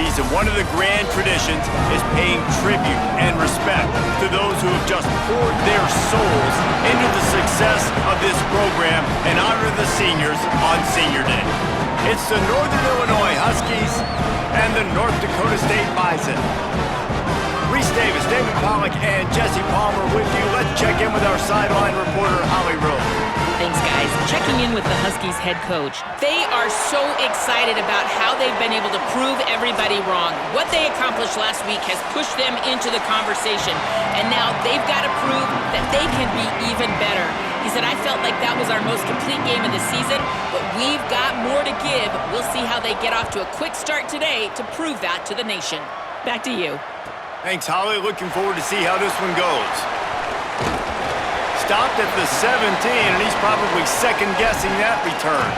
season, one of the grand traditions is paying tribute and respect to those who have just poured their souls into the success of this program and honor the seniors on Senior Day. It's the Northern Illinois Huskies and the North Dakota State Bison. Reese Davis, David Pollack, and Jesse Palmer with you. Let's check in with our sideline reporter, Holly Rowe. Thanks, guys. Checking in with the Huskies head coach. They are so excited about how they've been able to prove everybody wrong. What they accomplished last week has pushed them into the conversation, and now they've got to prove that they can be even better. He said, I felt like that was our most complete game of the season, but we've got more to give. We'll see how they get off to a quick start today to prove that to the nation. Back to you. Thanks, Holly. Looking forward to see how this one goes. Stopped at the 17, and he's probably second-guessing that return.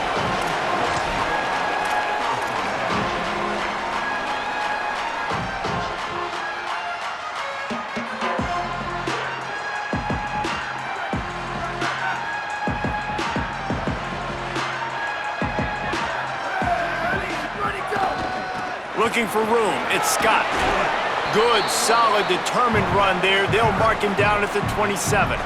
Looking for room, it's Scott. Good, solid, determined run there. They'll mark him down at the 27.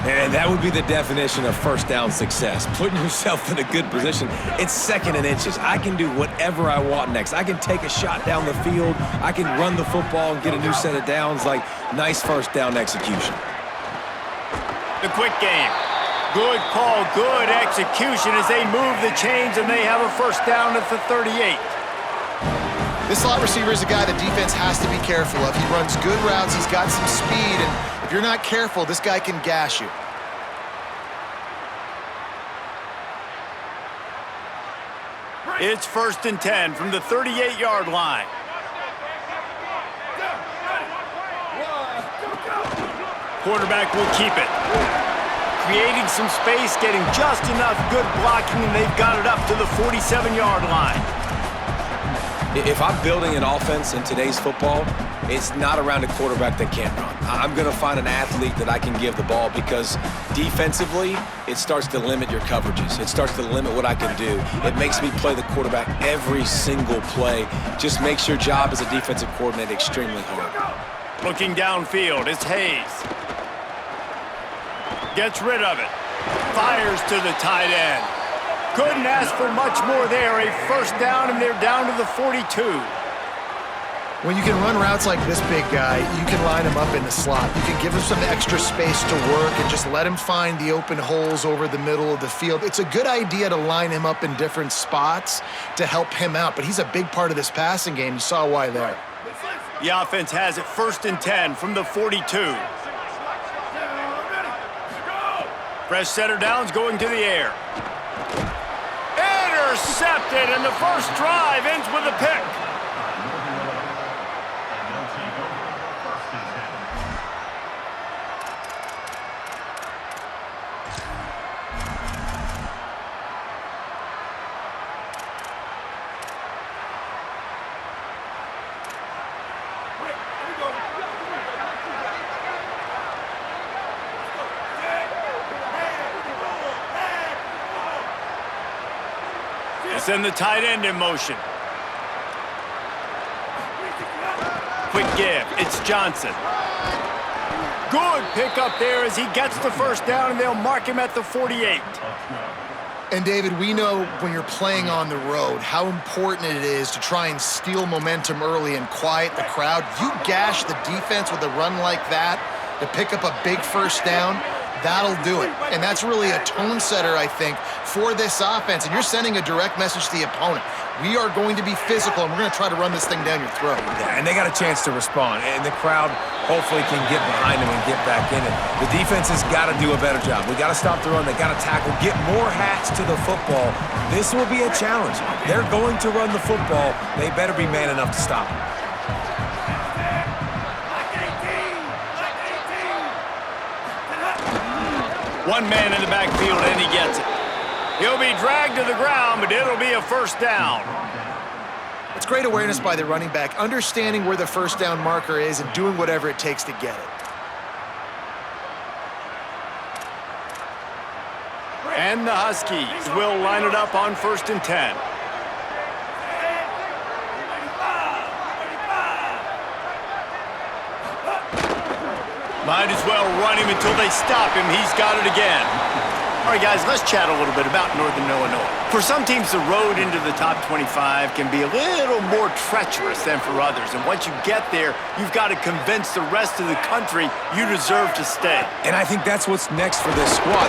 And that would be the definition of first down success. Putting yourself in a good position. It's second and inches. I can do whatever I want next. I can take a shot down the field. I can run the football and get a new set of downs. Like, nice first down execution. The quick game. Good call, good execution as they move the chains and they have a first down at the 38. This slot receiver is a guy the defense has to be careful of. He runs good routes, he's got some speed, and if you're not careful, this guy can gash you. It's 1st and 10 from the 38-yard line. Quarterback will keep it. Creating some space, getting just enough good blocking, and they've got it up to the 47-yard line. If I'm building an offense in today's football, it's not around a quarterback that can't run. I'm going to find an athlete that I can give the ball because defensively, it starts to limit your coverages. It starts to limit what I can do. It makes me play the quarterback every single play. Just makes your job as a defensive coordinator extremely hard. Looking downfield, it's Hayes. Gets rid of it. Fires to the tight end. Couldn't ask for much more there. A first down, and they're down to the 42. When you can run routes like this big guy, you can line him up in the slot. You can give him some extra space to work and just let him find the open holes over the middle of the field. It's a good idea to line him up in different spots to help him out, but he's a big part of this passing game. You saw why there. The offense has it 1st and 10 from the 42. Fresh setter downs going to the air. Intercepted, and the first drive ends with a pick. Send the tight end in motion. Quick give. It's Johnson. Good pickup there as he gets the first down, and they'll mark him at the 48. And, David, we know when you're playing on the road how important it is to try and steal momentum early and quiet the crowd. You gash the defense with a run like that to pick up a big first down, that'll do it. And that's really a tone setter, I think, for this offense. And you're sending a direct message to the opponent. We are going to be physical, and we're going to try to run this thing down your throat. Yeah, and they got a chance to respond. And the crowd hopefully can get behind them and get back in it. The defense has got to do a better job. We got to stop the run. They got to tackle, get more hats to the football. This will be a challenge. They're going to run the football. They better be man enough to stop it. One man in the backfield, and he gets it. He'll be dragged to the ground, but it'll be a first down. It's great awareness by the running back, understanding where the first down marker is and doing whatever it takes to get it. And the Huskies will line it up on 1st and 10. Might as well run him until they stop him. He's got it again. All right, guys, let's chat a little bit about Northern Illinois. For some teams, the road into the top 25 can be a little more treacherous than for others. And once you get there, you've got to convince the rest of the country you deserve to stay. And I think that's what's next for this squad.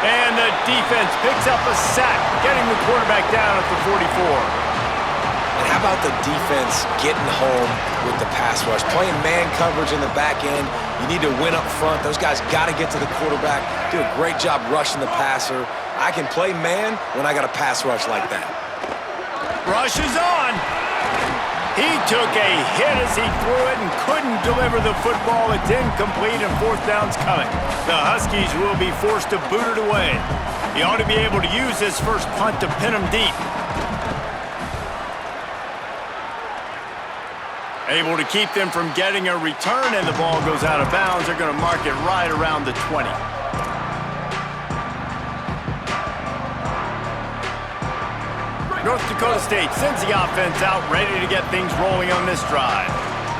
And the defense picks up a sack, getting the quarterback down at the 44. And how about the defense getting home with the pass rush? Playing man coverage in the back end. You need to win up front. Those guys got to get to the quarterback, do a great job rushing the passer. I can play man when I got a pass rush like that. Rush is on. He took a hit as he threw it and couldn't deliver the football. It's incomplete and fourth down's coming. The Huskies will be forced to boot it away. He ought to be able to use his first punt to pin him deep. Able to keep them from getting a return, and the ball goes out of bounds. They're going to mark it right around the 20. North Dakota State sends the offense out, ready to get things rolling on this drive.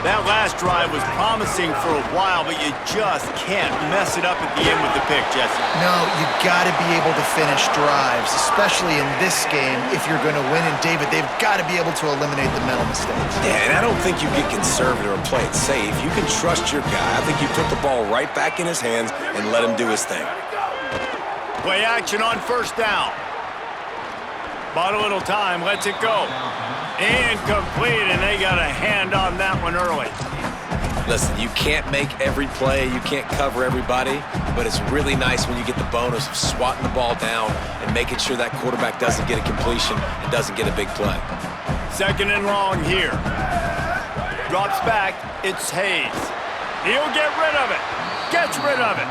That last drive was promising for a while, but you just can't mess it up at the end with the pick, Jesse. No, you got to be able to finish drives, especially in this game if you're going to win. And David, they've got to be able to eliminate the mental mistakes. Yeah, and I don't think you get conservative or play it safe. You can trust your guy. I think you put the ball right back in his hands and let him do his thing. Play action on first down. Bought a little time, lets it go. Incomplete, and they got a hand on that one early. Listen, you can't make every play, you can't cover everybody, but it's really nice when you get the bonus of swatting the ball down and making sure that quarterback doesn't get a completion and doesn't get a big play. Second and long here. Drops back, it's Hayes. He'll get rid of it. Gets rid of it.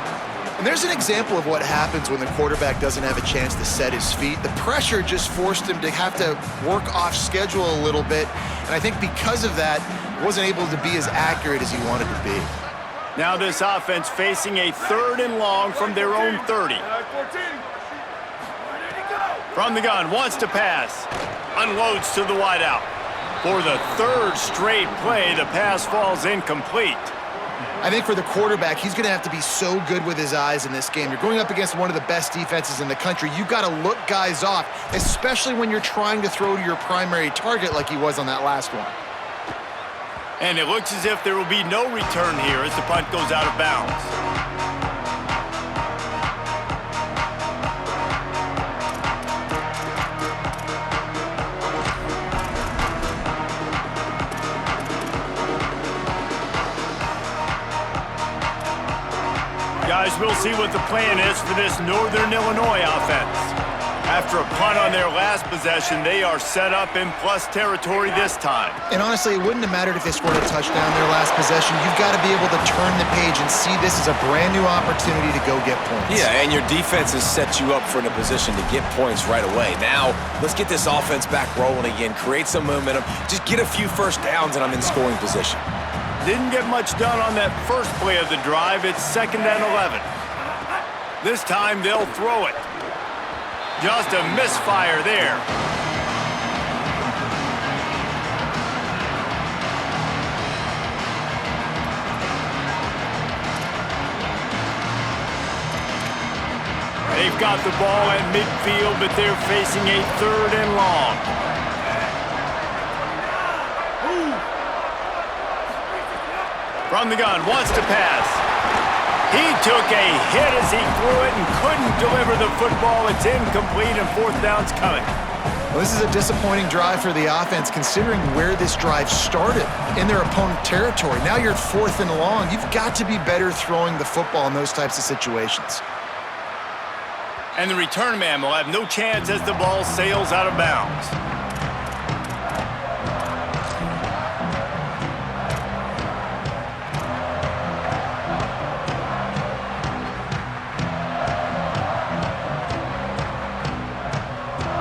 And there's an example of what happens when the quarterback doesn't have a chance to set his feet. The pressure just forced him to have to work off schedule a little bit. And I think because of that, he wasn't able to be as accurate as he wanted to be. Now this offense facing a third and long from their own 30. From the gun, wants to pass. Unloads to the wideout. For the third straight play, the pass falls incomplete. I think for the quarterback, he's going to have to be so good with his eyes in this game. You're going up against one of the best defenses in the country. You've got to look guys off, especially when you're trying to throw to your primary target like he was on that last one. And it looks as if there will be no return here as the punt goes out of bounds. Guys, we'll see what the plan is for this Northern Illinois offense. After a punt on their last possession, they are set up in plus territory this time. And honestly, it wouldn't have mattered if they scored a touchdown their last possession. You've got to be able to turn the page and see this as a brand new opportunity to go get points. Yeah, and your defense has set you up for in a position to get points right away. Now, let's get this offense back rolling again, create some momentum, just get a few first downs, and I'm in scoring position. Didn't get much done on that first play of the drive. It's 2nd and 11. This time they'll throw it. Just a misfire there. They've got the ball at midfield, but they're facing a third and long. From the gun, wants to pass. He took a hit as he threw it and couldn't deliver the football. It's incomplete and fourth down's coming. Well, this is a disappointing drive for the offense considering where this drive started in their opponent territory. Now you're at 4th and long. You've got to be better throwing the football in those types of situations. And the return man will have no chance as the ball sails out of bounds.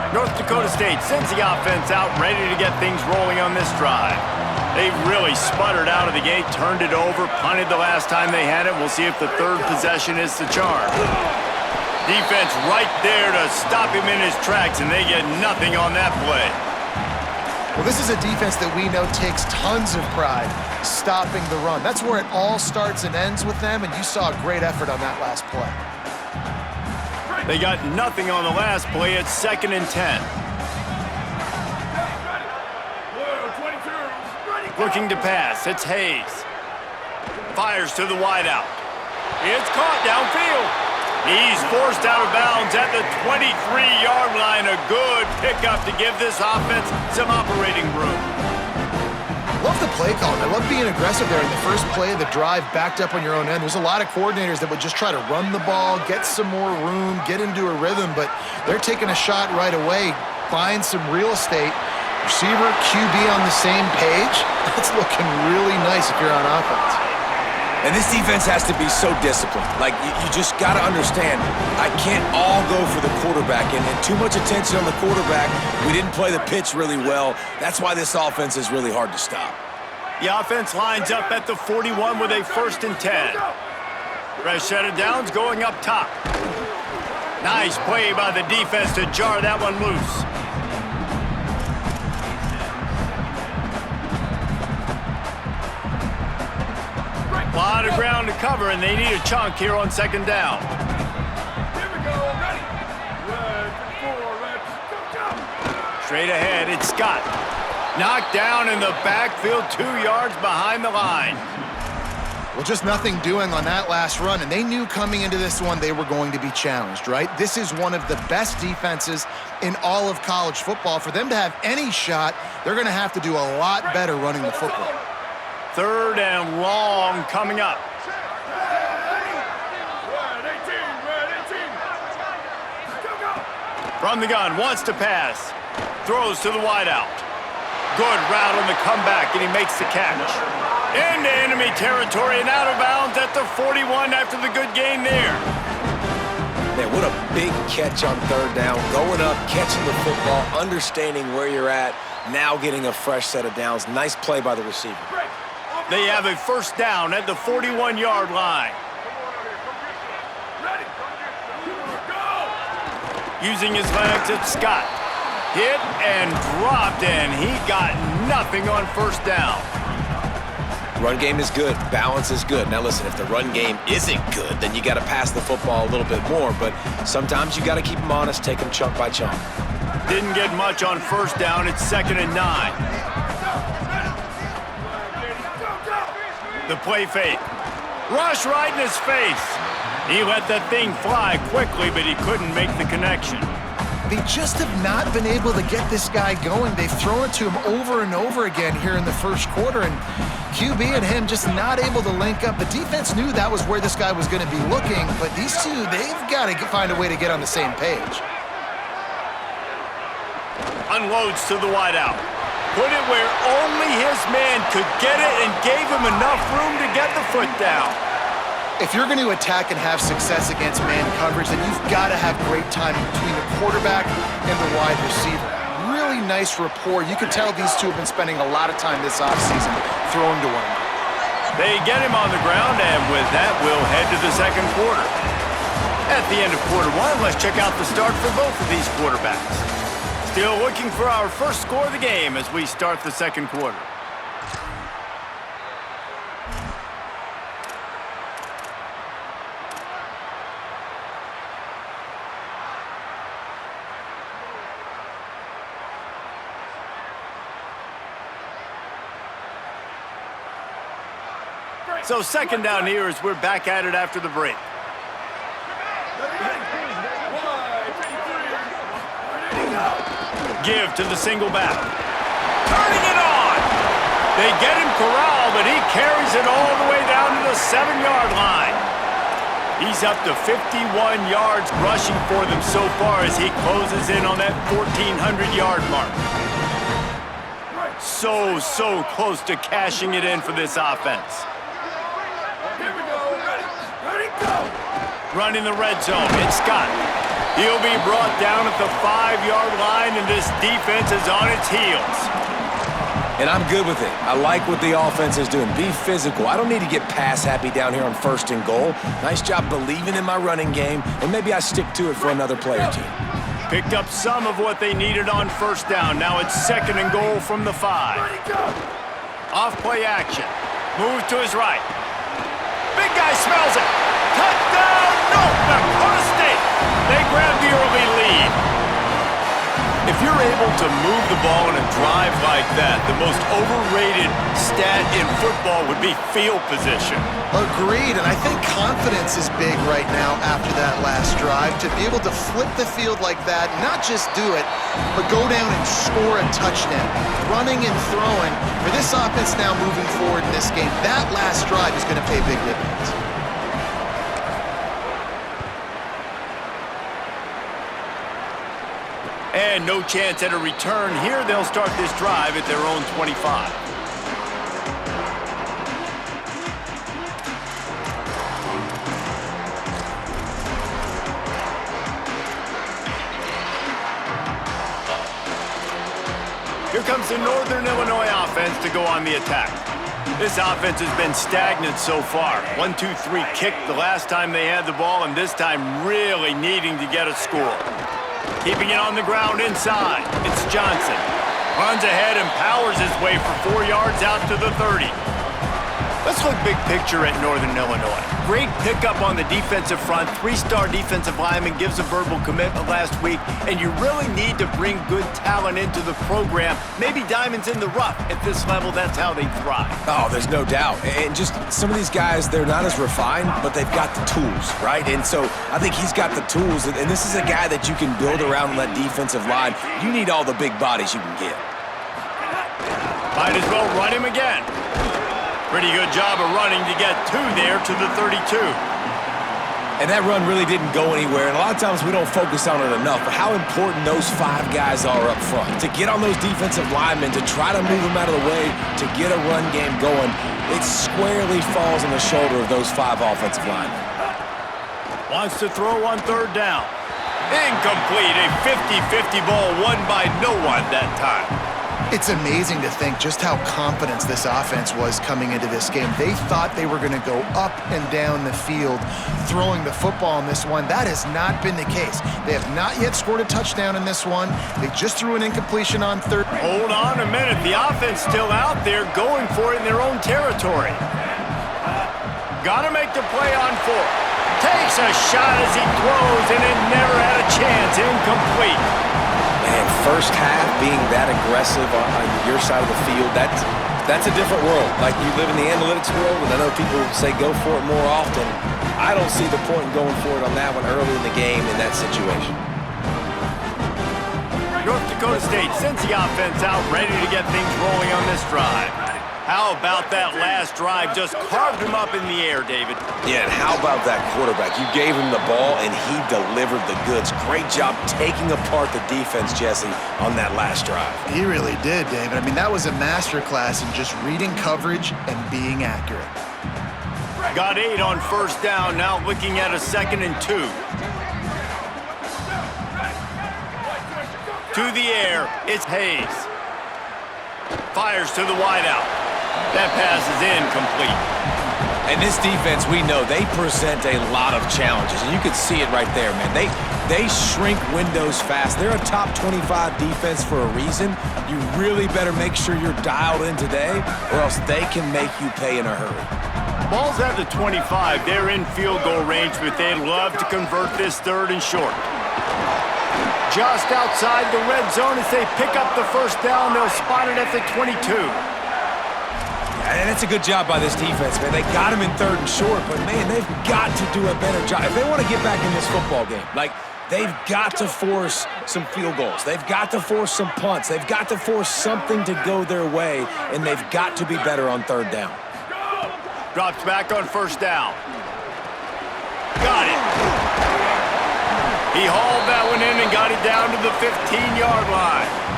North Dakota State sends the offense out, ready to get things rolling on this drive. They've really sputtered out of the gate, turned it over, punted the last time they had it. We'll see if the third possession is the charm. Defense right there to stop him in his tracks, and they get nothing on that play. Well, this is a defense that we know takes tons of pride stopping the run. That's where it all starts and ends with them, and you saw a great effort on that last play. They got nothing on the last play. It's 2nd and 10. Looking to pass. It's Hayes. Fires to the wideout. It's caught downfield. He's forced out of bounds at the 23-yard line. A good pickup to give this offense some operating room. Love the play call. I love being aggressive there in the first play of the drive, backed up on your own end. There's a lot of coordinators that would just try to run the ball, get some more room, get into a rhythm, but they're taking a shot right away, buying some real estate. Receiver, QB on the same page. That's looking really nice if you're on offense. And this defense has to be so disciplined. Like, you just got to understand, I can't all go for the quarterback, and too much attention on the quarterback. We didn't play the pitch really well. That's why this offense is really hard to stop. The offense lines up at the 41 with a 1st and 10. Fresh set of downs going up top. Nice play by the defense to jar that one loose. A lot of ground to cover, and they need a chunk here on 2nd down. Here we go, ready. Straight ahead, it's Scott. Knocked down in the backfield, 2 yards behind the line. Well, just nothing doing on that last run, and they knew coming into this one they were going to be challenged, right? This is one of the best defenses in all of college football. For them to have any shot, they're going to have to do a lot better running the football. 3rd and long coming up. From the gun, wants to pass. Throws to the wideout. Good route on the comeback, and he makes the catch. Into enemy territory and out of bounds at the 41 after the good gain there. Man, what a big catch on 3rd down. Going up, catching the football, understanding where you're at, now getting a fresh set of downs. Nice play by the receiver. They have a 1st down at the 41-yard line. Using his legs, it's Scott. Hit and dropped, and he got nothing on 1st down. Run game is good. Balance is good. Now listen, if the run game isn't good, then you got to pass the football a little bit more. But sometimes you got to keep them honest, take them chunk by chunk. Didn't get much on 1st down. It's 2nd and 9. The play fake. Rush right in his face. He let that thing fly quickly, but he couldn't make the connection. They just have not been able to get this guy going. They've thrown it to him over and over again here in the first quarter, and QB and him just not able to link up. The defense knew that was where this guy was going to be looking, but these two, they've got to find a way to get on the same page. Unloads to the wideout. Put it where only his man could get it and gave him enough room to get the foot down. If you're going to attack and have success against man coverage, then you've got to have great timing between the quarterback and the wide receiver. Really nice rapport. You can tell these two have been spending a lot of time this offseason throwing to one another. They get him on the ground, and with that, we'll head to the 2nd quarter. At the end of quarter 1, let's check out the start for both of these quarterbacks. Still looking for our first score of the game as we start the 2nd quarter. So 2nd down here as we're back at it after the break. Give to the single back. Turning it on! They get him corralled, but he carries it all the way down to the 7-yard line. He's up to 51 yards rushing for them so far as he closes in on that 1,400-yard mark. So close to cashing it in for this offense. Here we go, ready, go! Running the red zone, it's Scott. He'll be brought down at the 5-yard line, and this defense is on its heels. And I'm good with it. I like what the offense is doing. Be physical. I don't need to get pass happy down here on 1st and goal. Nice job believing in my running game, and maybe I stick to it for another play or two. Picked up some of what they needed on first down. Now it's 2nd and goal from the 5. Off-play action. Move to his right. Big guy smells it. Touchdown! No! Dakota State! They grab the early lead. If you're able to move the ball in a drive like that, the most overrated stat in football would be field position. Agreed, and I think confidence is big right now after that last drive. To be able to flip the field like that, not just do it, but go down and score a touchdown. Running and throwing, for this offense now moving forward in this game, that last drive is going to pay big dividends. And no chance at a return here. They'll start this drive at their own 25. Here comes the Northern Illinois offense to go on the attack. This offense has been stagnant so far. 1-2-3 kick the last time they had the ball, and this time really needing to get a score. Keeping it on the ground inside. It's Johnson. Runs ahead and powers his way for 4 yards out to the 30. Let's look big picture at Northern Illinois. Great pickup on the defensive front. 3-star defensive lineman gives a verbal commitment last week, and you really need to bring good talent into the program. Maybe diamonds in the rough. At this level, that's how they thrive. Oh, there's no doubt. And just some of these guys, they're not as refined, but they've got the tools, right? And so I think he's got the tools, and this is a guy that you can build around on that defensive line. You need all the big bodies you can get. Might as well run him again. Pretty good job of running to get 2 there to the 32. And that run really didn't go anywhere, and a lot of times we don't focus on it enough, but how important those 5 guys are up front. To get on those defensive linemen, to try to move them out of the way, to get a run game going, it squarely falls on the shoulder of those 5 offensive linemen. Wants to throw on 3rd down. Incomplete, a 50-50 ball won by no one that time. It's amazing to think just how confident this offense was coming into this game. They thought they were going to go up and down the field throwing the football in this one. That has not been the case. They have not yet scored a touchdown in this one. They just threw an incompletion on 3rd. Hold on a minute. The offense still out there going for it in their own territory. Got to make the play on 4th. Takes a shot as he throws, and it never had a chance. Incomplete. And first half being that aggressive on your side of the field, that's a different world. Like, you live in the analytics world, and I know people say go for it more often. I don't see the point in going for it on that one early in the game in that situation. North Dakota State sends the offense out, ready to get things rolling on this drive. How about that last drive? Just carved him up in the air, David. Yeah, and how about that quarterback? You gave him the ball, and he delivered the goods. Great job taking apart the defense, Jesse, on that last drive. He really did, David. I mean, that was a masterclass in just reading coverage and being accurate. Got 8 on first down, now looking at a 2nd and 2. To the air, it's Hayes. Fires to the wideout. That pass is incomplete. And this defense, we know, they present a lot of challenges. And you can see it right there, man. They shrink windows fast. They're a top 25 defense for a reason. You really better make sure you're dialed in today, or else they can make you pay in a hurry. Ball's at the 25. They're in field goal range, but they'd love to convert this 3rd and short. Just outside the red zone as they pick up the first down. They'll spot it at the 22. And it's a good job by this defense, man. They got him in 3rd and short, but, man, they've got to do a better job. If they want to get back in this football game, like, they've got to force some field goals. They've got to force some punts. They've got to force something to go their way, and they've got to be better on 3rd down. Drops back on first down. Got it. He hauled that one in and got it down to the 15-yard line.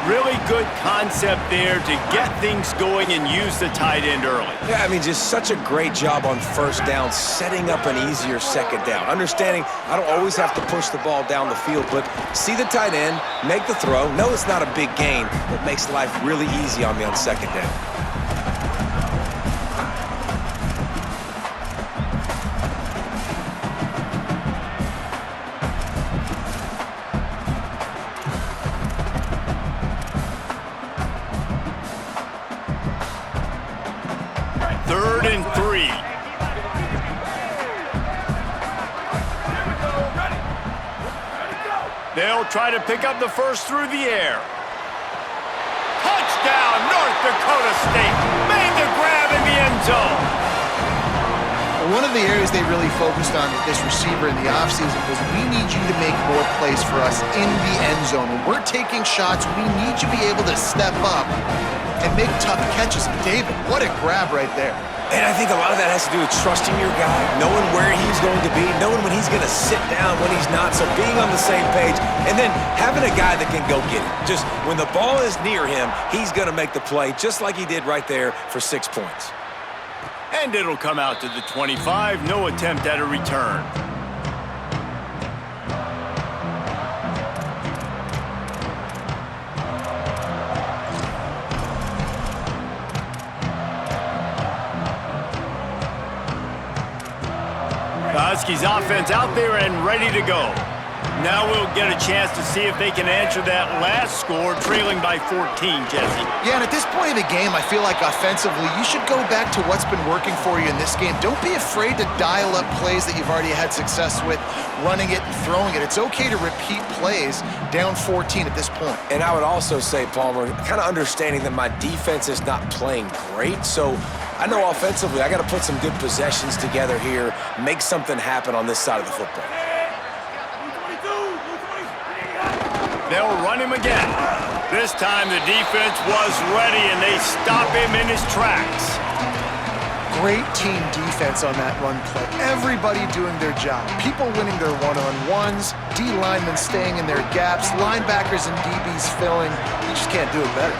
Really good concept there to get things going and use the tight end early. Yeah, I mean, just such a great job on first down, setting up an easier 2nd down. Understanding I don't always have to push the ball down the field, but see the tight end, make the throw. No, it's not a big gain, but makes life really easy on me on 2nd down. and 3. They'll try to pick up the first through the air. Touchdown, North Dakota State. Made the grab in the end zone. One of the areas they really focused on with this receiver in the offseason was we need you to make more plays for us in the end zone. When we're taking shots, we need you to be able to step up and make tough catches. And David, what a grab right there. And I think a lot of that has to do with trusting your guy, knowing where he's going to be, knowing when he's going to sit down, when he's not, so being on the same page, and then having a guy that can go get it. Just when the ball is near him, he's going to make the play, just like he did right there for 6 points. And it'll come out to the 25. No attempt at a return. The Huskies offense out there and ready to go. Now we'll get a chance to see if they can answer that last score, trailing by 14, Jesse. Yeah, and at this point in the game, I feel like offensively, you should go back to what's been working for you in this game. Don't be afraid to dial up plays that you've already had success with, running it and throwing it. It's okay to repeat plays down 14 at this point. And I would also say, Palmer, kind of understanding that my defense is not playing great, so I know offensively I got to put some good possessions together here, make something happen on this side of the football. They'll run him again. This time the defense was ready and they stop him in his tracks. Great team defense on that run play. Everybody doing their job. People winning their one-on-ones, D linemen staying in their gaps, linebackers and DBs filling. You just can't do it better.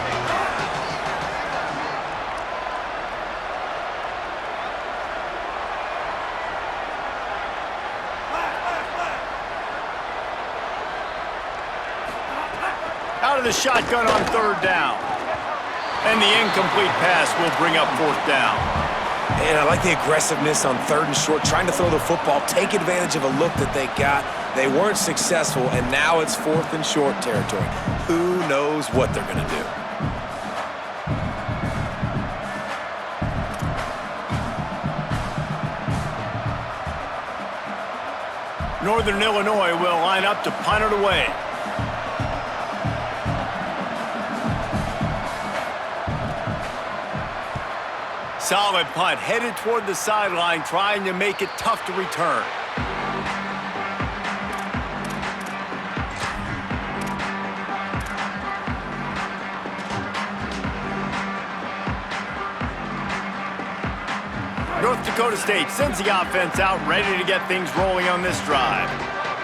Out of the shotgun on 3rd down. And the incomplete pass will bring up 4th down. And I like the aggressiveness on 3rd and short, trying to throw the football, take advantage of a look that they got. They weren't successful, and now it's 4th and short territory. Who knows what they're going to do? Northern Illinois will line up to punt it away. Solid punt, headed toward the sideline, trying to make it tough to return. North Dakota State sends the offense out, ready to get things rolling on this drive.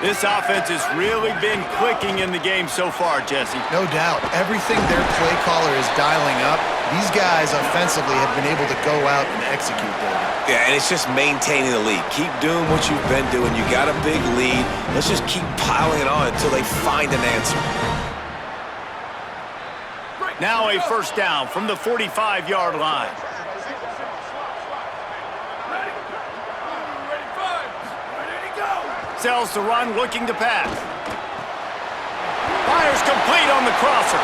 This offense has really been clicking in the game so far, Jesse. No doubt. Everything their play caller is dialing up, these guys offensively have been able to go out and execute them. Yeah, and it's just maintaining the lead. Keep doing what you've been doing. You got a big lead. Let's just keep piling it on until they find an answer. Now a 1st down from the 45-yard line. Sells to run, looking to pass. Fires complete on the crosser.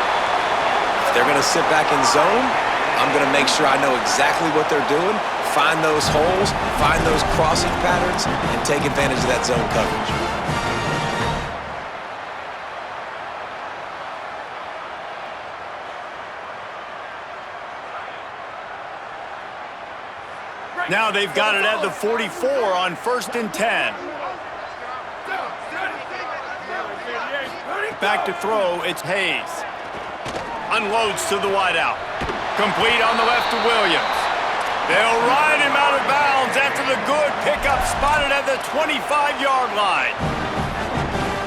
If they're going to sit back in zone, I'm going to make sure I know exactly what they're doing, find those holes, find those crossing patterns, and take advantage of that zone coverage. Now they've got it at the 44 on 1st and 10. Back to throw, it's Hayes. Unloads to the wideout. Complete on the left to Williams. They'll ride him out of bounds after the good pickup spotted at the 25-yard line.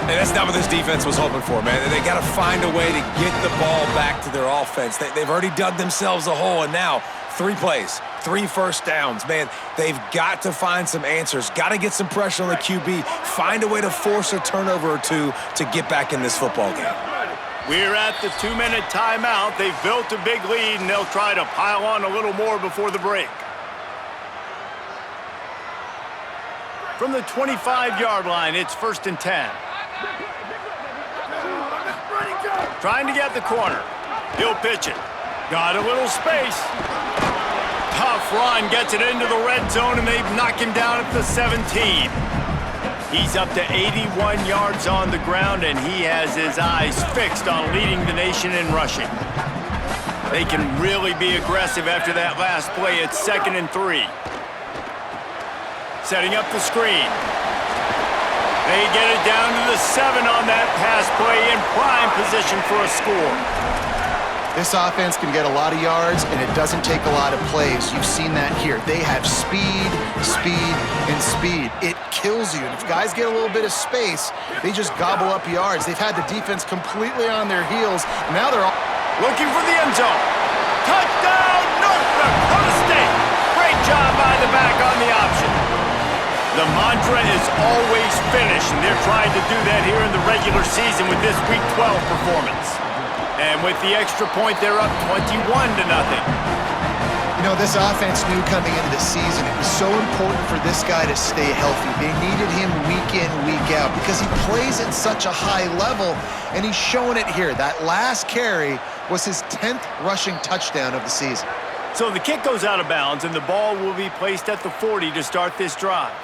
And that's not what this defense was hoping for, man. They got to find a way to get the ball back to their offense. They've already dug themselves a hole, and now 3 plays, 3 1st downs. Man, they've got to find some answers. Got to get some pressure on the QB. Find a way to force a turnover or two to get back in this football game. We're at the 2-minute timeout. They've built a big lead, and they'll try to pile on a little more before the break. From the 25-yard line, it's 1st and 10. Trying to get the corner. He'll pitch it. Got a little space. Tough run, gets it into the red zone, and they've knocked him down at the 17. He's up to 81 yards on the ground, and he has his eyes fixed on leading the nation in rushing. They can really be aggressive after that last play. It's 2nd and 3. Setting up the screen. They get it down to the 7 on that pass play in prime position for a score. This offense can get a lot of yards, and it doesn't take a lot of plays. You've seen that here. They have speed, speed, and speed. It kills you. And if guys get a little bit of space, they just gobble up yards. They've had the defense completely on their heels. Now they're all looking for the end zone. Touchdown, North Dakota State. Great job by the back on the option. The mantra is always finish, and they're trying to do that here in the regular season with this Week 12 performance. And with the extra point, they're up 21-0. You know, this offense knew coming into the season it was so important for this guy to stay healthy. They needed him week in, week out because he plays at such a high level, and he's showing it here. That last carry was his 10th rushing touchdown of the season. So the kick goes out of bounds, and the ball will be placed at the 40 to start this drive.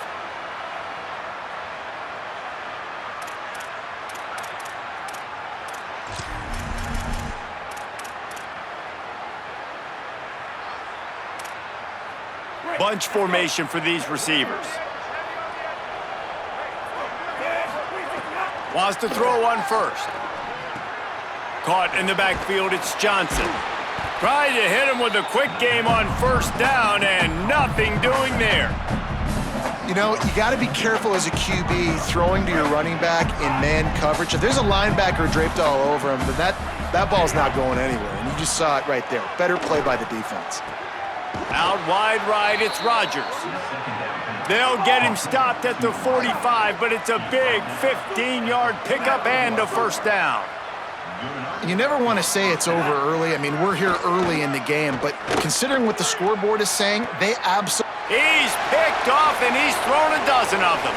Bunch formation for these receivers. Wants to throw on first. Caught in the backfield, it's Johnson. Tried to hit him with a quick game on first down, and nothing doing there. You know, you got to be careful as a QB throwing to your running back in man coverage. If there's a linebacker draped all over him, then that ball's not going anywhere, and you just saw it right there. Better play by the defense. Out wide right, it's Rodgers. They'll get him stopped at the 45, but it's a big 15-yard pickup and a first down. You never want to say it's over early. I mean, we're here early in the game, but considering what the scoreboard is saying, they absolutely... He's picked off, and he's thrown a dozen of them.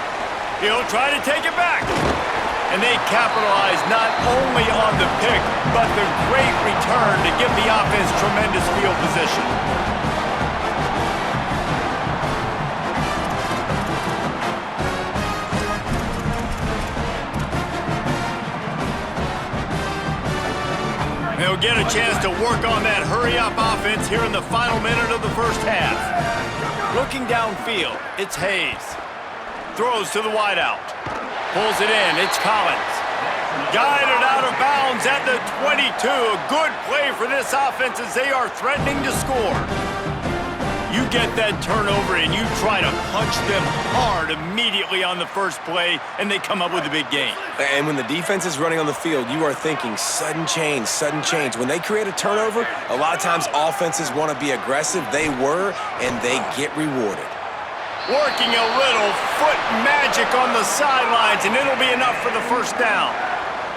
He'll try to take it back. And they capitalize not only on the pick, but the great return to give the offense tremendous field position. They'll get a chance to work on that hurry-up offense here in the final minute of the first half. Looking downfield, it's Hayes. Throws to the wideout. Pulls it in, it's Collins. Guided out of bounds at the 22. A good play for this offense as they are threatening to score. You get that turnover and you try to punch them hard immediately on the first play, and they come up with a big gain. And when the defense is running on the field, you are thinking sudden change, sudden change. When they create a turnover, a lot of times offenses want to be aggressive. They were, and they get rewarded. Working a little foot magic on the sidelines, and it'll be enough for the first down.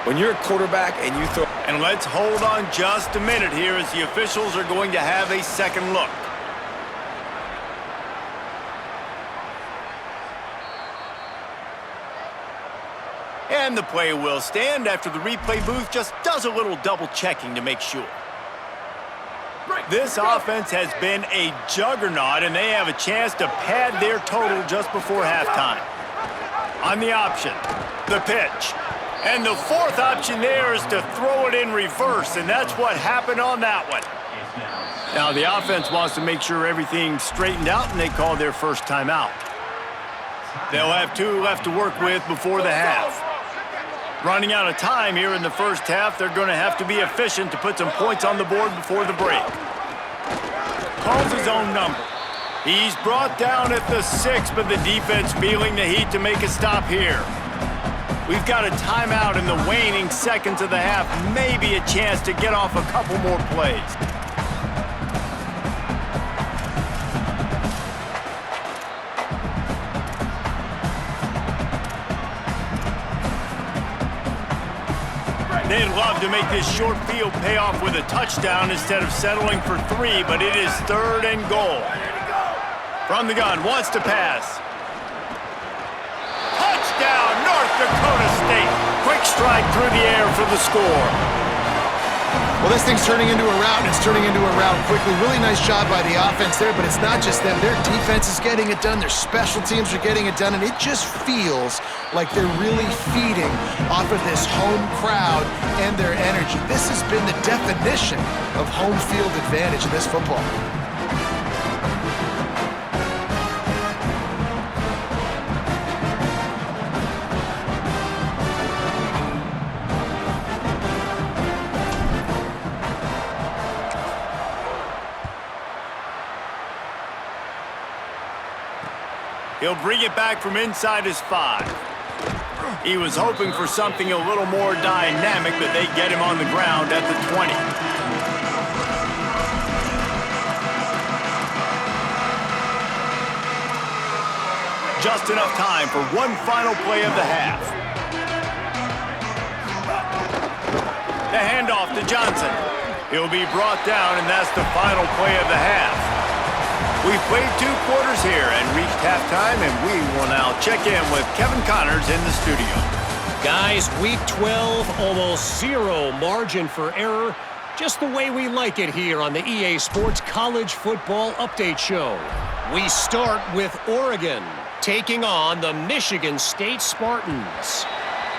When you're a quarterback and you throw... And let's hold on just a minute here as the officials are going to have a second look. And the play will stand after the replay booth just does a little double checking to make sure. This offense has been a juggernaut, and they have a chance to pad their total just before halftime. On the option, the pitch. And the fourth option there is to throw it in reverse, and that's what happened on that one. Now the offense wants to make sure everything's straightened out, and they call their first timeout. They'll have 2 left to work with before the half. Running out of time here in the first half, they're going to have to be efficient to put some points on the board before the break. Calls his own number. He's brought down at the 6, but the defense feeling the heat to make a stop here. We've got a timeout in the waning seconds of the half, maybe a chance to get off a couple more plays. They'd love to make this short field pay off with a touchdown instead of settling for 3, but it is 3rd and goal. From the gun, wants to pass. Touchdown, North Dakota State. Quick strike through the air for the score. Well, this thing's turning into a rout, and it's turning into a rout quickly. Really nice job by the offense there, but it's not just them. Their defense is getting it done. Their special teams are getting it done, and it just feels like they're really feeding off of this home crowd and their energy. This has been the definition of home field advantage in this football. He'll bring it back from inside his 5. He was hoping for something a little more dynamic, but they get him on the ground at the 20. Just enough time for one final play of the half. The handoff to Johnson. He'll be brought down, and that's the final play of the half. We've played 2 quarters here and reached halftime, and we will now check in with Kevin Connors in the studio. Guys, week 12, almost zero margin for error. Just the way we like it here on the EA Sports College Football Update Show. We start with Oregon, taking on the Michigan State Spartans.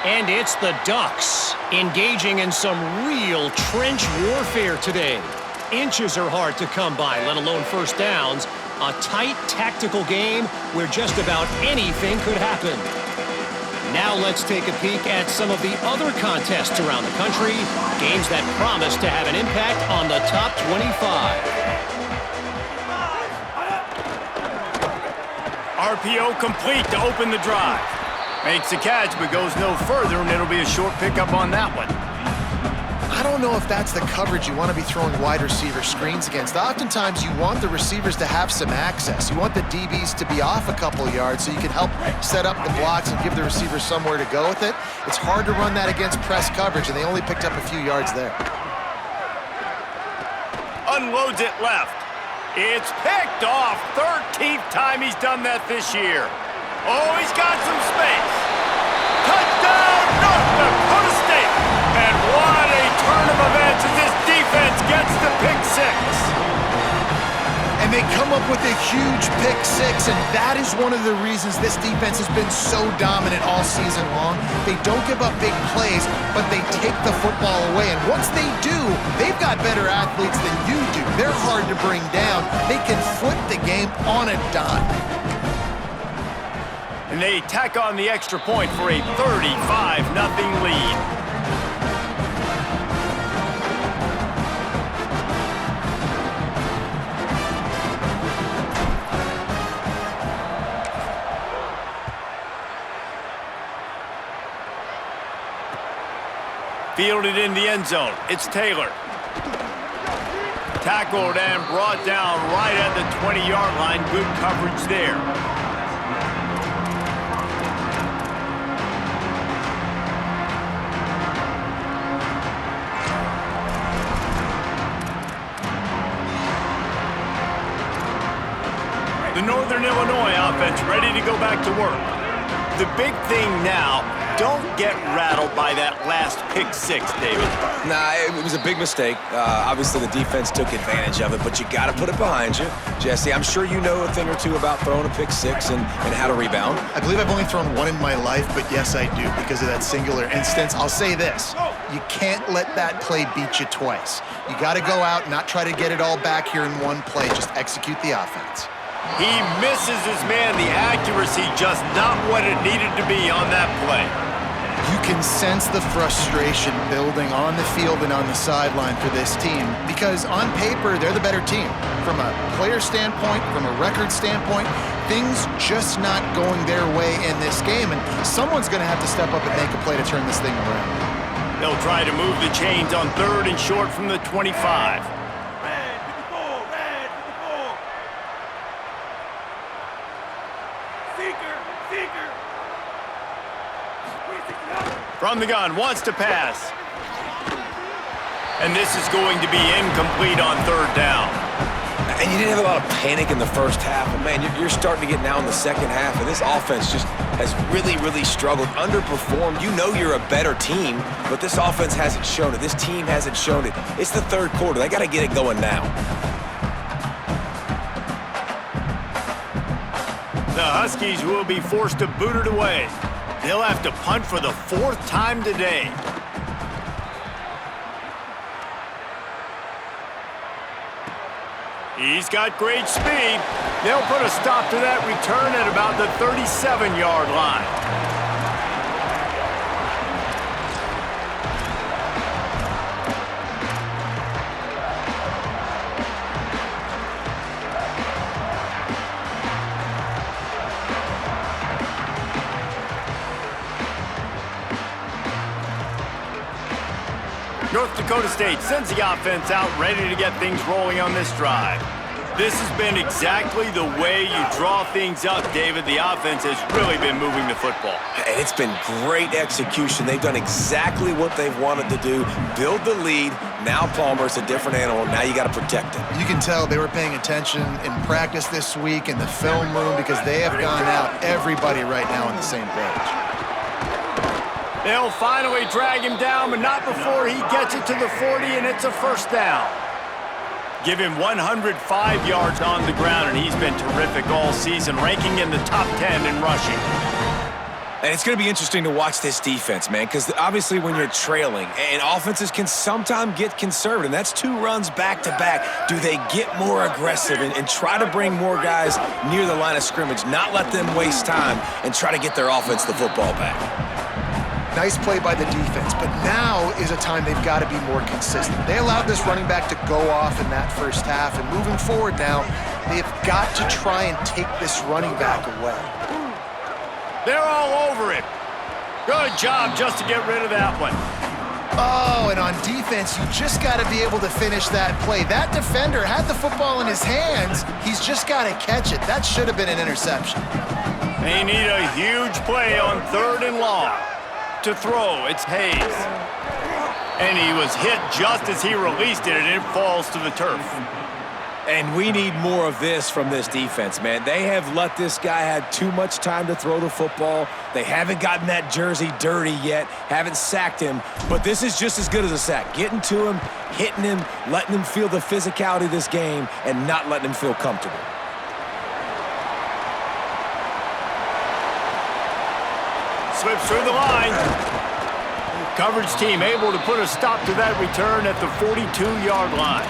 And it's the Ducks, engaging in some real trench warfare today. Inches are hard to come by, let alone first downs. A tight tactical game where just about anything could happen. Now let's take a peek at some of the other contests around the country. Games that promise to have an impact on the top 25. RPO complete to open the drive. Makes the catch, but goes no further, and it'll be a short pickup on that one. I don't know if that's the coverage you want to be throwing wide receiver screens against. Oftentimes, you want the receivers to have some access. You want the DBs to be off a couple of yards so you can help set up the blocks and give the receivers somewhere to go with it. It's hard to run that against press coverage, and they only picked up a few yards there. Unloads it left. It's picked off. 13th time he's done that this year. Oh, he's got some space. Touchdown, North Dakota State. And what a turn of events as this defense gets the pick 6. And they come up with a huge pick 6, and that is one of the reasons this defense has been so dominant all season long. They don't give up big plays, but they take the football away. And once they do, they've got better athletes than you do. They're hard to bring down. They can flip the game on a dime. And they tack on the extra point for a 35-0 lead. Fielded in the end zone. It's Taylor. Tackled and brought down right at the 20-yard line. Good coverage there. The Northern Illinois offense ready to go back to work. The big thing now, don't get rattled by that last pick 6, David. Nah, it was a big mistake. Obviously, the defense took advantage of it, but you got to put it behind you. Jesse, I'm sure you know a thing or two about throwing a pick 6 and how to rebound. I believe I've only thrown one in my life, but yes, I do because of that singular instance. I'll say this. You can't let that play beat you twice. You got to go out and not try to get it all back here in one play. Just execute the offense. He misses his man. The accuracy just not what it needed to be on that play. You can sense the frustration building on the field and on the sideline for this team because on paper, they're the better team. From a player standpoint, from a record standpoint, things just not going their way in this game, and someone's going to have to step up and make a play to turn this thing around. They'll try to move the chains on 3rd and short from the 25. From the gun, wants to pass. And this is going to be incomplete on 3rd down. And And you didn't have a lot of panic in the first half, but man, you're starting to get now in the second half, and this offense just has really struggled, underperformed. You know you're a better team, but this offense hasn't shown it. This team hasn't shown it. It's the third quarter. They got to get it going now. The Huskies will be forced to boot it away. They'll have to punt for the 4th time today. He's got great speed. They'll put a stop to that return at about the 37-yard line. North Dakota State sends the offense out ready to get things rolling on this drive. This has been exactly the way you draw things up, David. The offense has really been moving the football. And it's been great execution. They've done exactly what they've wanted to do. Build the lead. Now Palmer's a different animal. Now you got to protect him. You can tell they were paying attention in practice this week in the film room because they have gone out everybody right now on the same page. They'll finally drag him down, but not before he gets it to the 40, and it's a first down. Give him 105 yards on the ground, and he's been terrific all season, ranking in the top 10 in rushing. And it's going to be interesting to watch this defense, man, because obviously when you're trailing, and offenses can sometimes get conservative, and that's 2 runs back-to-back. Do they get more aggressive and try to bring more guys near the line of scrimmage, not let them waste time, and try to get their offense the football back? Nice play by the defense, but now is a time they've got to be more consistent. They allowed this running back to go off in that first half, and moving forward now, they've got to try and take this running back away. They're all over it. Good job just to get rid of that one. Oh, and on defense, you just got to be able to finish that play. That defender had the football in his hands. He's just got to catch it. That should have been an interception. They need a huge play on 3rd and long. To throw, it's Hayes. And he was hit just as he released it, and it falls to the turf. And we need more of this from this defense, man. They have let this guy have too much time to throw the football. They haven't gotten that jersey dirty yet, haven't sacked him, but this is just as good as a sack. Getting to him, hitting him, letting him feel the physicality of this game, and not letting him feel comfortable. Slips through the line. Coverage team able to put a stop to that return at the 42-yard line.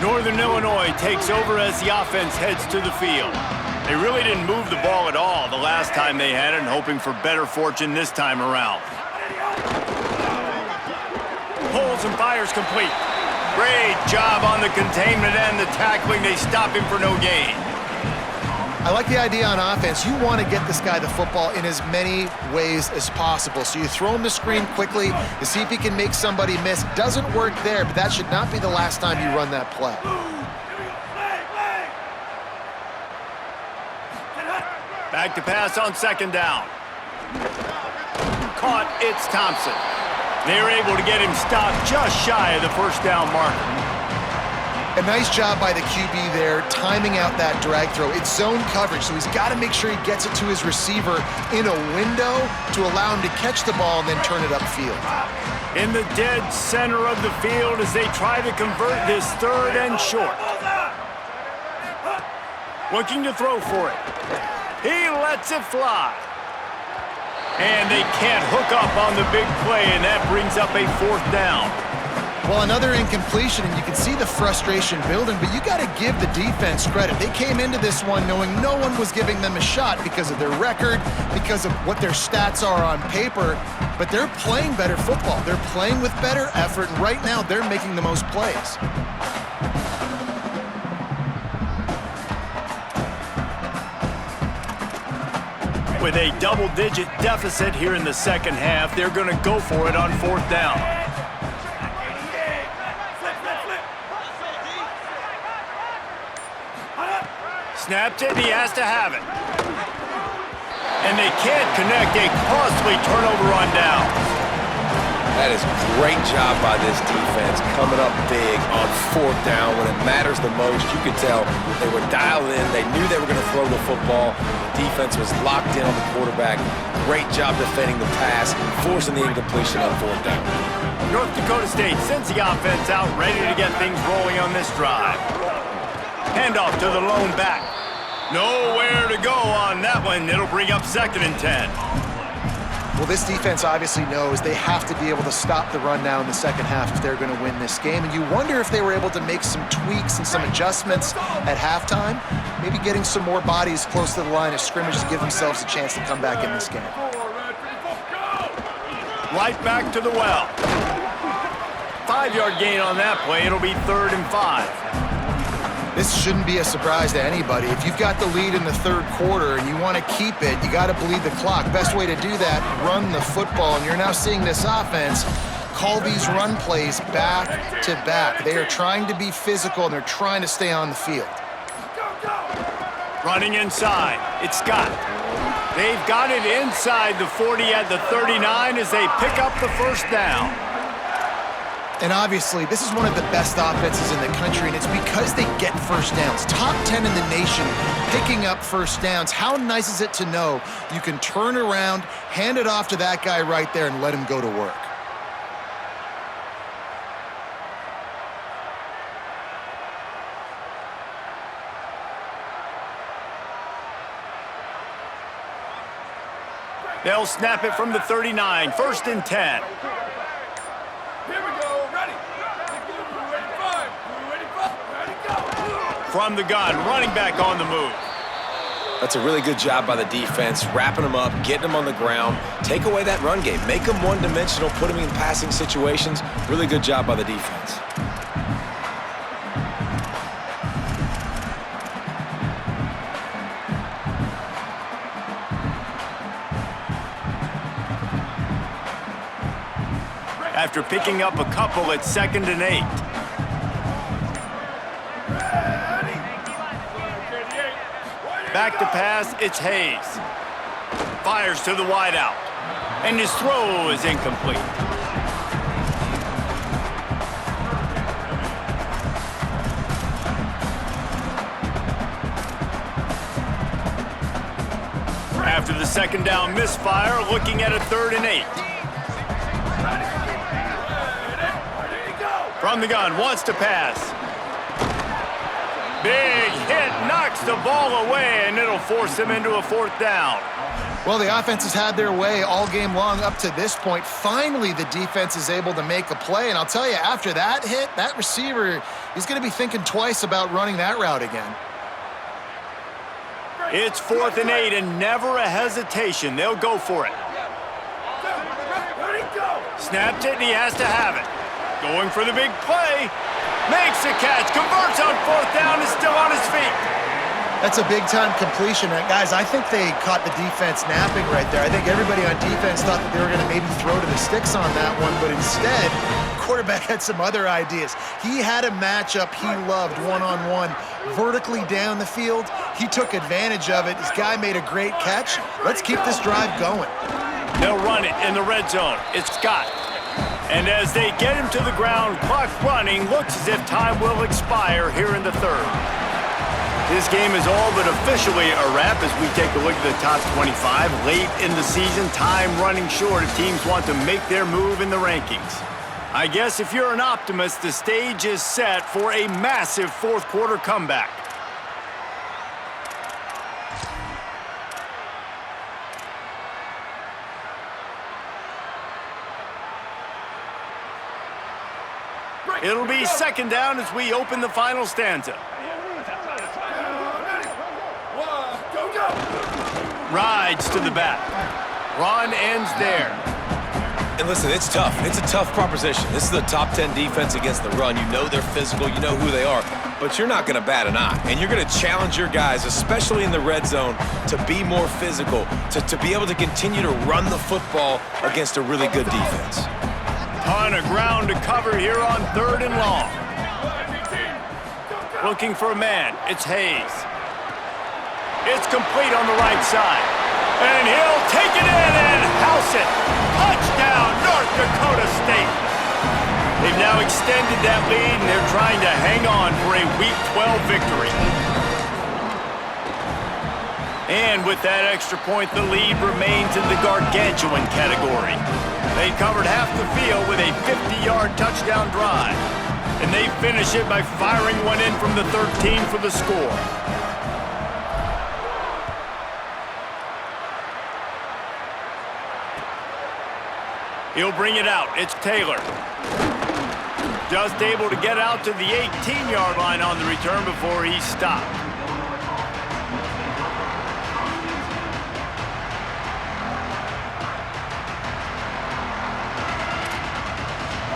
Northern Illinois takes over as the offense heads to the field. They really didn't move the ball at all the last time they had it, and hoping for better fortune this time around. Pulls and fires complete. Great job on the containment and the tackling. They stop him for no gain. I like the idea on offense. You want to get this guy the football in as many ways as possible. So you throw him the screen quickly to see if he can make somebody miss. Doesn't work there, but that should not be the last time you run that play. Back to pass on 2nd down. Caught, it's Thompson. They're able to get him stopped just shy of the 1st down marker. A nice job by the QB there, timing out that drag throw. It's zone coverage, so he's got to make sure he gets it to his receiver in a window to allow him to catch the ball and then turn it upfield. In the dead center of the field as they try to convert this 3rd and short. Looking to throw for it. He lets it fly. And they can't hook up on the big play, and that brings up a 4th down. Well, another incompletion, and you can see the frustration building, but you got to give the defense credit. They came into this one knowing no one was giving them a shot because of their record, because of what their stats are on paper, but they're playing better football. They're playing with better effort, and right now they're making the most plays. With a double-digit deficit here in the 2nd half, they're going to go for it on 4th down. Snaps it, and he has to have it. And they can't connect a costly turnover on downs. That is great job by this defense, coming up big on 4th down when it matters the most. You could tell they were dialed in. They knew they were going to throw the football. The defense was locked in on the quarterback. Great job defending the pass, forcing the incompletion on 4th down. North Dakota State sends the offense out, ready to get things rolling on this drive. Handoff to the lone back. Nowhere to go on that one. It'll bring up 2nd and 10. Well, this defense obviously knows they have to be able to stop the run now in the second half if they're going to win this game. And you wonder if they were able to make some tweaks and some adjustments at halftime, maybe getting some more bodies close to the line of scrimmage to give themselves a chance to come back in this game. Right back to the well. 5-yard gain on that play. It'll be 3rd and 5. This shouldn't be a surprise to anybody. If you've got the lead in the 3rd quarter and you want to keep it, you got to bleed the clock. Best way to do that, run the football. And you're now seeing this offense call these run plays back to back. They are trying to be physical, and they're trying to stay on the field. Running inside, it's Scott. They've got it inside the 40 at the 39 as they pick up the 1st down. And obviously, this is one of the best offenses in the country, and it's because they get 1st downs. Top 10 in the nation picking up 1st downs. How nice is it to know you can turn around, hand it off to that guy right there, and let him go to work? They'll snap it from the 39, 1st and 10. From the gun, running back on the move. That's a really good job by the defense, wrapping them up, getting them on the ground. Take away that run game. Make them one-dimensional, put them in passing situations. Really good job by the defense. After picking up a couple at 2nd and 8. Back to pass, it's Hayes. Fires to the wideout. And his throw is incomplete. After the 2nd down misfire, looking at a 3rd and 8. From the gun, wants to pass. Big hit, knocks the ball away, and it'll force him into a 4th down. Well, the offense has had their way all game long up to this point. Finally, the defense is able to make a play, and I'll tell you, after that hit, that receiver, he's going to be thinking twice about running that route again. It's 4th and 8, and never a hesitation. They'll go for it. Snapped it, and he has to have it. Going for the big play. Makes a catch, converts on 4th down, is still on his feet. That's a big-time completion. Guys, I think they caught the defense napping right there. I think everybody on defense thought that they were going to maybe throw to the sticks on that one, but instead, the quarterback had some other ideas. He had a matchup he loved one-on-one, vertically down the field. He took advantage of it. This guy made a great catch. Let's keep this drive going. They'll run it in the red zone. It's Scott. And as they get him to the ground, clock running, looks as if time will expire here in the 3rd. This game is all but officially a wrap as we take a look at the top 25. Late in the season, time running short if teams want to make their move in the rankings. I guess if you're an optimist, the stage is set for a massive 4th quarter comeback. It'll be 2nd down as we open the final stanza. Rides to the back. Run ends there. And listen, it's tough. It's a tough proposition. This is the top 10 defense against the run. You know they're physical. You know who they are. But you're not going to bat an eye. And you're going to challenge your guys, especially in the red zone, to be more physical, to be able to continue to run the football against a really good defense. Ton of ground to cover here on 3rd and long. Looking for a man. It's Hayes. It's complete on the right side. And he'll take it in and house it. Touchdown, North Dakota State. They've now extended that lead, and they're trying to hang on for a Week 12 victory. And with that extra point, the lead remains in the gargantuan category. They covered half the field with a 50-yard touchdown drive. And they finish it by firing one in from the 13 for the score. He'll bring it out. It's Taylor. Just able to get out to the 18-yard line on the return before he's stopped.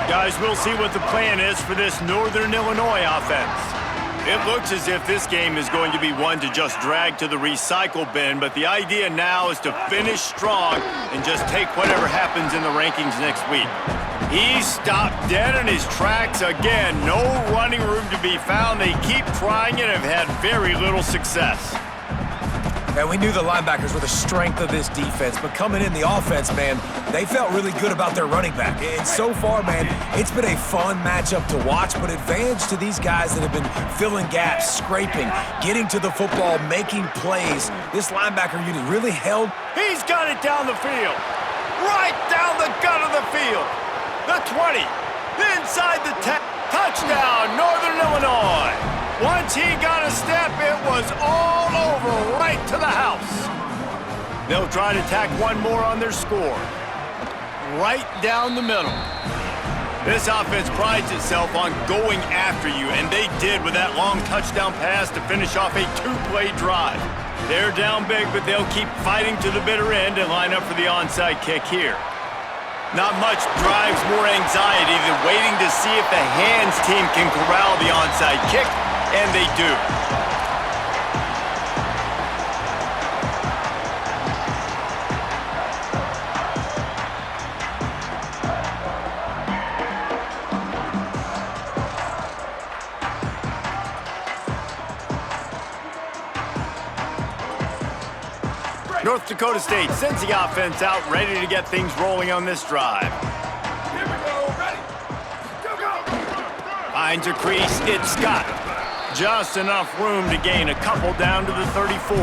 Guys, we'll see what the plan is for this Northern Illinois offense. It looks as if this game is going to be one to just drag to the recycle bin, but the idea now is to finish strong and just take whatever happens in the rankings next week. He's stopped dead in his tracks again. No running room to be found. They keep trying it and have had very little success. And we knew the linebackers were the strength of this defense, but coming in the offense, man, they felt really good about their running back. And so far, man, it's been a fun matchup to watch, but advantage to these guys that have been filling gaps, scraping, getting to the football, making plays. This linebacker unit really held. He's got it down the field. Right down the gut of the field. The 20. Inside the 10. Touchdown, Northern Illinois. Once he got a step, it was all over, right to the house. They'll try to tack one more on their score. Right down the middle. This offense prides itself on going after you, and they did with that long touchdown pass to finish off a two-play drive. They're down big, but they'll keep fighting to the bitter end and line up for the onside kick here. Not much drives more anxiety than waiting to see if the hands team can corral the onside kick. And they do. North Dakota State sends the offense out, ready to get things rolling on this drive. Here we go, ready. Go, go. Finds a crease, it's Scott. Just enough room to gain a couple down to the 34.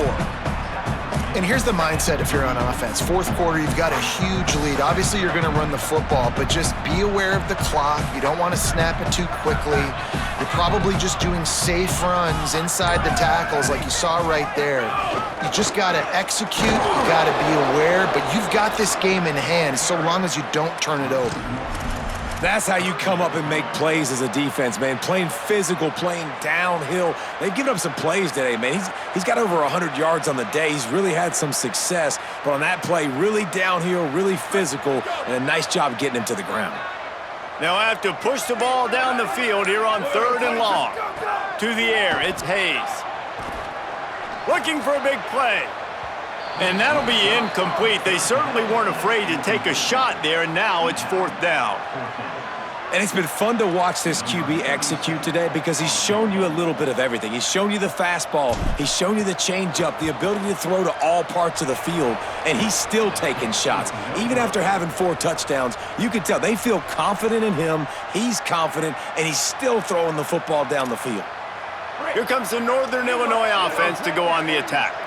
And here's the mindset if you're on offense. Fourth quarter, you've got a huge lead. Obviously, you're going to run the football, but just be aware of the clock. You don't want to snap it too quickly. You're probably just doing safe runs inside the tackles like you saw right there. You just got to execute. You got to be aware, but you've got this game in hand so long as you don't turn it over. That's how you come up and make plays as a defense, man. Playing physical, playing downhill. They've given up some plays today, man. He's got over 100 yards on the day. He's really had some success. But on that play, really downhill, really physical, and a nice job getting him to the ground. They'll have to push the ball down the field here on 3rd and long. To the air, it's Hayes. Looking for a big play. And that'll be incomplete. They certainly weren't afraid to take a shot there, and now it's 4th down. And it's been fun to watch this QB execute today because he's shown you a little bit of everything. He's shown you the fastball. He's shown you the changeup, the ability to throw to all parts of the field, and he's still taking shots. Even after having 4 touchdowns, you can tell they feel confident in him. He's confident, and he's still throwing the football down the field. Here comes the Northern Illinois offense to go on the attack.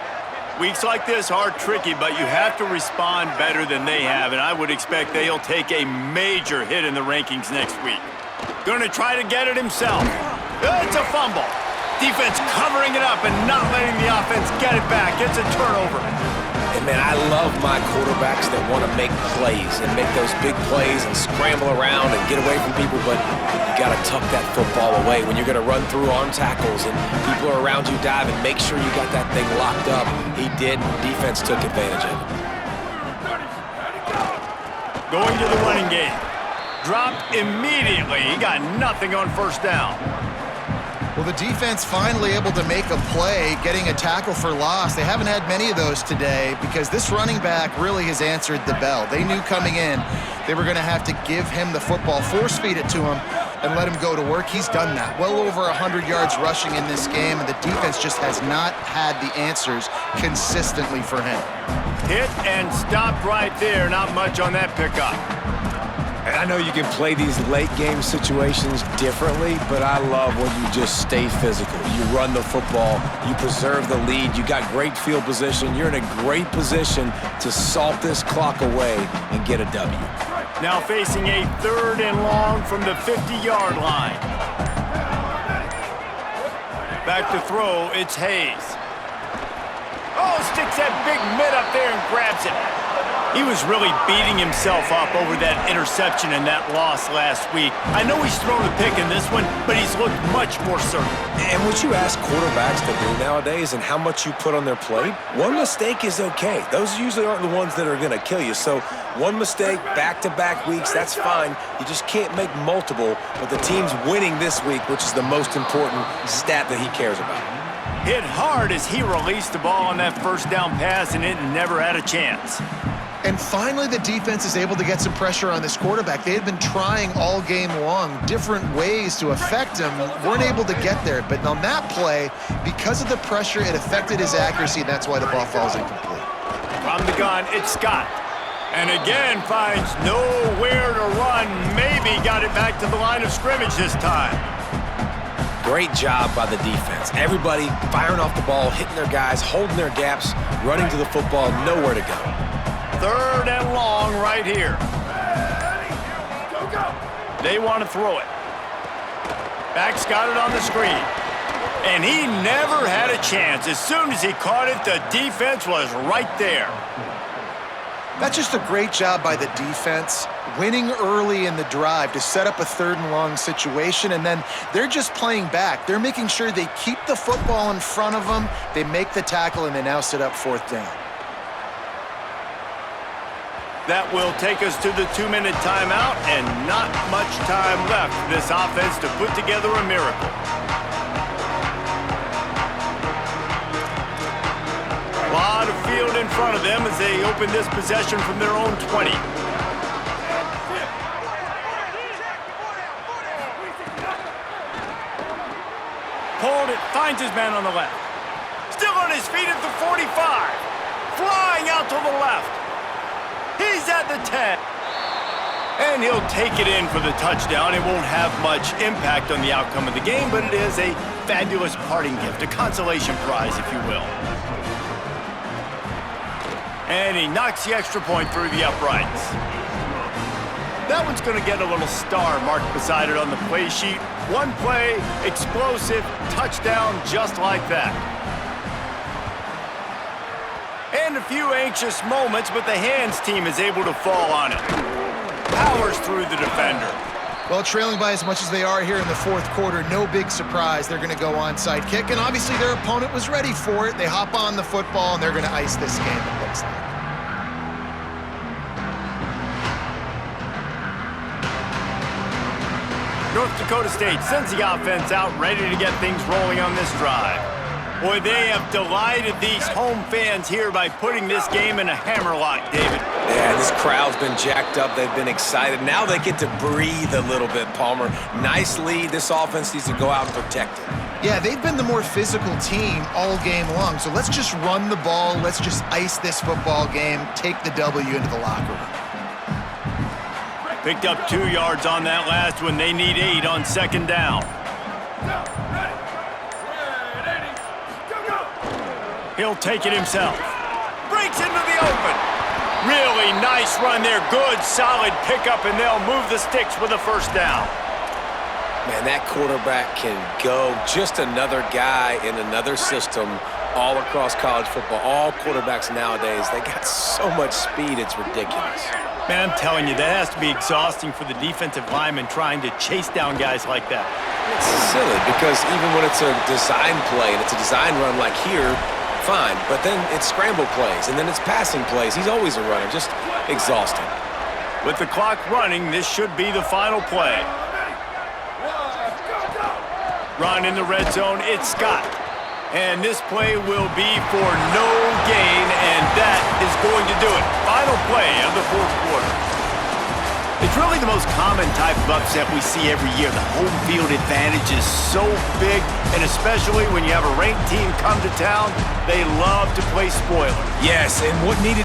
Weeks like this are tricky, but you have to respond better than they have, and I would expect they'll take a major hit in the rankings next week. Going to try to get it himself. It's a fumble. Defense covering it up and not letting the offense get it back. It's a turnover. And, man, I love my quarterbacks that want to make plays and make those big plays and scramble around and get away from people, but you got to tuck that football away when you're going to run through arm tackles and people are around you diving. Make sure you got that thing locked up. He did. Defense took advantage of it. Going to the running game. Dropped immediately. He got nothing on 1st down. Well, the defense finally able to make a play, getting a tackle for loss. They haven't had many of those today because this running back really has answered the bell. They knew coming in they were going to have to give him the football, force feed it to him, and let him go to work. He's done that. Well over 100 yards rushing in this game, and the defense just has not had the answers consistently for him. Hit and stopped right there. Not much on that pickup. And I know you can play these late-game situations differently, but I love when you just stay physical. You run the football, you preserve the lead, you got great field position, you're in a great position to salt this clock away and get a W. Now facing a 3rd and long from the 50-yard line. Back to throw, it's Hayes. Oh, sticks that big mitt up there and grabs it. He was really beating himself up over that interception and that loss last week. I know he's thrown a pick in this one, but he's looked much more certain. And what you ask quarterbacks to do nowadays and how much you put on their plate, one mistake is okay. Those usually aren't the ones that are going to kill you. So one mistake, back-to-back weeks, that's fine. You just can't make multiple, but the team's winning this week, which is the most important stat that he cares about. Hit hard as he released the ball on that first down pass, and it never had a chance. And finally, the defense is able to get some pressure on this quarterback. They had been trying all game long different ways to affect him, weren't able to get there. But on that play, because of the pressure, it affected his accuracy, and that's why the ball falls incomplete. From the gun, it's Scott. And again, finds nowhere to run. Maybe got it back to the line of scrimmage this time. Great job by the defense. Everybody firing off the ball, hitting their guys, holding their gaps, running to the football, nowhere to go. 3rd and long right here. They want to throw it. Back's got it on the screen. And he never had a chance. As soon as he caught it, the defense was right there. That's just a great job by the defense, winning early in the drive to set up a 3rd and long situation, and then they're just playing back. They're making sure they keep the football in front of them, they make the tackle, and they now set up 4th down. That will take us to the 2-minute timeout, and not much time left for this offense to put together a miracle. A lot of field in front of them as they open this possession from their own 20. Pulled it, finds his man on the left. Still on his feet at the 45. Flying out to the left. He's at the 10. And he'll take it in for the touchdown. It won't have much impact on the outcome of the game, but it is a fabulous parting gift, a consolation prize, if you will. And he knocks the extra point through the uprights. That one's going to get a little star marked beside it on the play sheet. One play, explosive, touchdown, just like that. And a few anxious moments, but the hands team is able to fall on it. Powers through the defender. Well, trailing by as much as they are here in the 4th quarter, no big surprise. They're going to go onside kick, and obviously their opponent was ready for it. They hop on the football, and they're going to ice this game, it looks like. North Dakota State sends the offense out, ready to get things rolling on this drive. Boy, they have delighted these home fans here by putting this game in a hammerlock, David. Yeah, this crowd's been jacked up. They've been excited. Now they get to breathe a little bit, Palmer. Nice lead. This offense needs to go out and protect it. Yeah, they've been the more physical team all game long. So let's just run the ball. Let's just ice this football game, take the W into the locker room. Picked up 2 yards on that last one. They need 8 on 2nd down. He'll take it himself. Breaks into the open. Really nice run there. Good, solid pickup, and they'll move the sticks with a 1st down. Man, that quarterback can go. Just another guy in another system all across college football. All quarterbacks nowadays, they got so much speed, it's ridiculous. Man, I'm telling you, that has to be exhausting for the defensive lineman trying to chase down guys like that. It's silly because even when it's a design play and it's a design run like here, fine, but then it's scramble plays and then it's passing plays. He's always a runner, just exhausting. With the clock running, this should be the final play. Run in the red zone, it's Scott. And this play will be for no gain, and that is going to do it. Final play of the 4th quarter. It's really the most common type of upset we see every year. The home field advantage is so big, and especially when you have a ranked team come to town, they love to play spoiler. Yes, and what needed